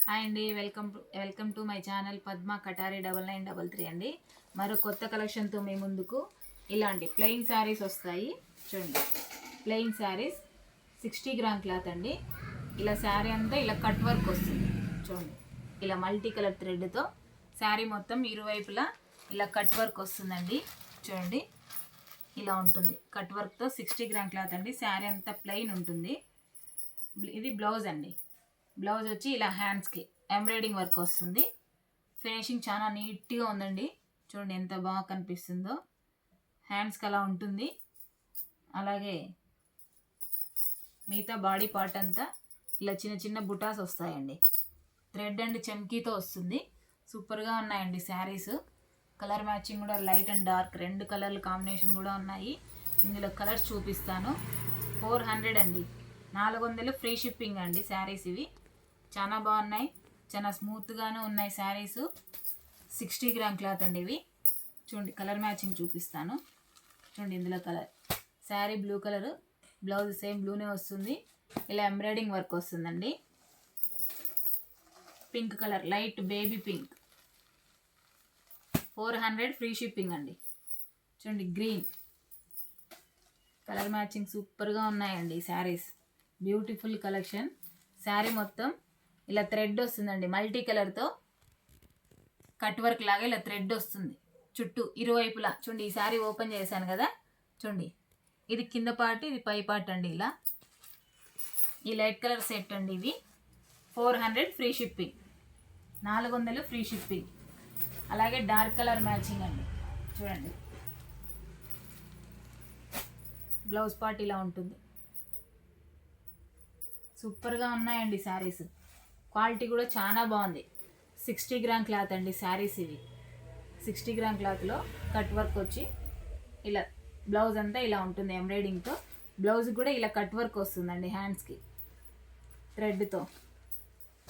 Hi అండి, welcome to my channel Padma Katari 9933 అండి. మరో కొత్త కలెక్షన్తో మీ ముందుకు. ఇలాంటి ప్లెయిన్ శారీస్ వస్తాయి చూడండి. ప్లెయిన్ శారీస్ 60 గ్రామ్ క్లాత్ అండి. ఇలా శారీ అంతా ఇలా కట్ వర్క్ వస్తుంది చూడండి. ఇలా మల్టీ కలర్ థ్రెడ్తో శారీ మొత్తం ఇరువైపులా ఇలా కట్ వర్క్ వస్తుందండి చూడండి. ఇలా ఉంటుంది కట్ వర్క్తో. 60 గ్రామ్ క్లాత్ అండి. శారీ అంతా ప్లెయిన్ ఉంటుంది. ఇది బ్లౌజ్ అండి. బ్లౌజ్ వచ్చి ఇలా హ్యాండ్స్కి ఎంబ్రాయిడింగ్ వర్క్ వస్తుంది. ఫినిషింగ్ చాలా నీట్గా ఉందండి చూడండి, ఎంత బాగా కనిపిస్తుందో. హ్యాండ్స్కి అలా ఉంటుంది. అలాగే మిగతా బాడీ పార్ట్ అంతా ఇలా చిన్న చిన్న బుటాస్ వస్తాయండి. థ్రెడ్ అండ్ చెమ్కీతో వస్తుంది. సూపర్గా ఉన్నాయండి శారీస్. కలర్ మ్యాచింగ్ కూడా లైట్ అండ్ డార్క్ రెండు కలర్ల కాంబినేషన్ కూడా ఉన్నాయి. ఇందులో కలర్స్ చూపిస్తాను. 400 అండి. 400 ఫ్రీ షిప్పింగ్ అండి శారీస్. ఇవి చాలా బాగున్నాయి, చాలా స్మూత్గానే ఉన్నాయి శారీస్. 60 గ్రామ్ క్లాత్ అండి ఇవి. చూడండి కలర్ మ్యాచింగ్ చూపిస్తాను చూడండి. ఇందులో colour sari blue colour, blouse same బ్లూనే వస్తుంది. ఇలా ఎంబ్రాయిడింగ్ వర్క్ వస్తుందండి. Pink colour, light baby pink, 400 free shipping అండి. చూడండి గ్రీన్ కలర్ మ్యాచింగ్ సూపర్గా ఉన్నాయండి శారీస్. Beautiful collection. శారీ మొత్తం ఇలా థ్రెడ్ వస్తుందండి. మల్టీ కలర్తో కట్ వర్క్ లాగా ఇలా థ్రెడ్ వస్తుంది చుట్టూ ఇరువైపులా. చూడండి ఈ శారీ ఓపెన్ చేశాను కదా చూడండి. ఇది కింద పార్ట్, ఇది పై పార్ట్ అండి. ఇలా ఈ లైట్ కలర్ సెట్ అండి. ఇవి 400 ఫ్రీ షిప్పింగ్, 400 ఫ్రీ షిప్పింగ్. అలాగే డార్క్ కలర్ మ్యాచింగ్ అండి చూడండి. బ్లౌజ్ పార్ట్ ఇలా ఉంటుంది. సూపర్గా ఉన్నాయండి శారీస్. క్వాలిటీ కూడా చాలా బాగుంది. 60 గ్రామ్ క్లాత్ అండి శారీస్ ఇవి. 60 గ్రామ్ క్లాత్లో కట్ వర్క్ వచ్చి ఇలా బ్లౌజ్ అంతా ఇలా ఉంటుంది ఎంబ్రాయిడింగ్తో. బ్లౌజ్ కూడా ఇలా కట్ వర్క్ వస్తుందండి హ్యాండ్స్కి థ్రెడ్తో.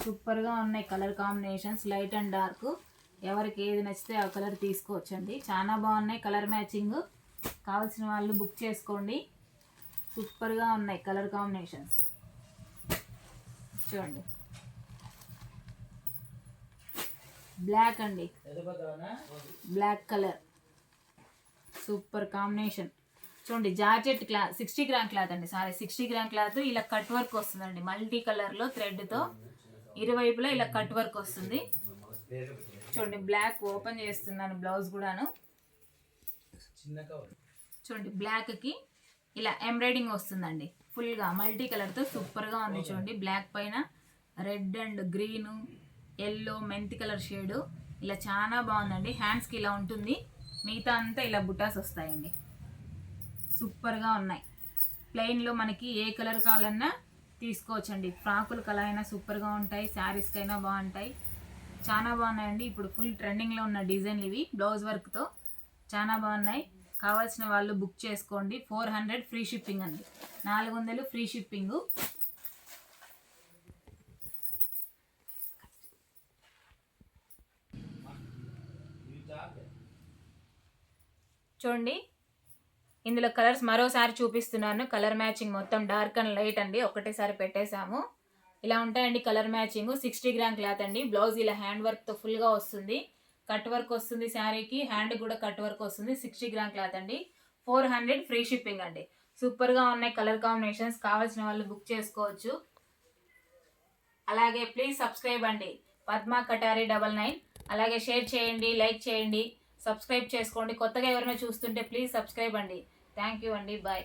సూపర్గా ఉన్నాయి colour combinations, light and dark. ఎవరికి ఏది నచ్చితే ఆ కలర్ తీసుకోవచ్చండి. చాలా బాగున్నాయి కలర్ మ్యాచింగ్. కావాల్సిన వాళ్ళు బుక్ చేసుకోండి. సూపర్గా ఉన్నాయి కలర్ కాంబినేషన్స్ చూడండి. బ్లాక్ అండి, బ్లాక్ కలర్ సూపర్ కాంబినేషన్ చూడండి. జార్జెట్ క్లాత్ 60 గ్రామ్ క్లాత్ అండి. Sorry 60 gram cloth. ఇలా కట్ వర్క్ వస్తుందండి మల్టీ కలర్లో థ్రెడ్తో. ఇరువైపులా ఇలా కట్ వర్క్ వస్తుంది చూడండి. బ్లాక్ ఓపెన్ చేస్తున్నాను, బ్లౌజ్ కూడాను చూడండి. బ్లాక్కి ఇలా ఎంబ్రాయిడింగ్ వస్తుందండి ఫుల్గా మల్టీ కలర్తో. సూపర్గా ఉంది చూడండి. బ్లాక్ పైన రెడ్ అండ్ గ్రీను, ఎల్లో, మెంతి కలర్ షేడు ఇలా చాలా బాగుందండి. హ్యాండ్స్కి ఇలా ఉంటుంది. మిగతా అంతా ఇలా బుటాస్ వస్తాయండి. సూపర్గా ఉన్నాయి. ప్లెయిన్లో మనకి ఏ కలర్ కావాలన్నా తీసుకోవచ్చండి. ఫ్రాకులకు అలా అయినా సూపర్గా ఉంటాయి, శారీస్కైనా బాగుంటాయి. చాలా బాగున్నాయండి. ఇప్పుడు ఫుల్ ట్రెండింగ్లో ఉన్న డిజైన్లు ఇవి. బ్లౌజ్ వర్క్తో చాలా బాగున్నాయి. కావాల్సిన వాళ్ళు బుక్ చేసుకోండి. 400 ఫ్రీ షిప్పింగ్ అండి. 400 ఫ్రీ షిప్పింగు. చూడండి ఇందులో కలర్స్ మరోసారి చూపిస్తున్నాను. కలర్ మ్యాచింగ్ మొత్తం డార్క్ అండ్ లైట్ అండి. ఒకటేసారి పెట్టేశాము. ఇలా ఉంటాయండి కలర్ మ్యాచింగ్. 60 గ్రామ్ క్లాత్ అండి. బ్లౌజ్ ఇలా హ్యాండ్ వర్క్తో ఫుల్గా వస్తుంది. కట్ వర్క్ వస్తుంది శారీకి, హ్యాండ్ కూడా కట్ వర్క్ వస్తుంది. 60 గ్రామ్ క్లాత్ అండి. 400 ఫ్రీ షిప్పింగ్ అండి. సూపర్గా ఉన్నాయి కలర్ కాంబినేషన్స్. కావాల్సిన వాళ్ళు బుక్ చేసుకోవచ్చు. అలాగే ప్లీజ్ సబ్స్క్రైబ్ అండి పద్మ కటారి 99. అలాగే షేర్ చేయండి, లైక్ చేయండి, సబ్స్క్రైబ్ చేసుకోండి. కొత్తగా ఎవరైనా చూస్తుంటే ప్లీజ్ సబ్స్క్రైబ్ అండి. థ్యాంక్ యూ అండి. బాయ్.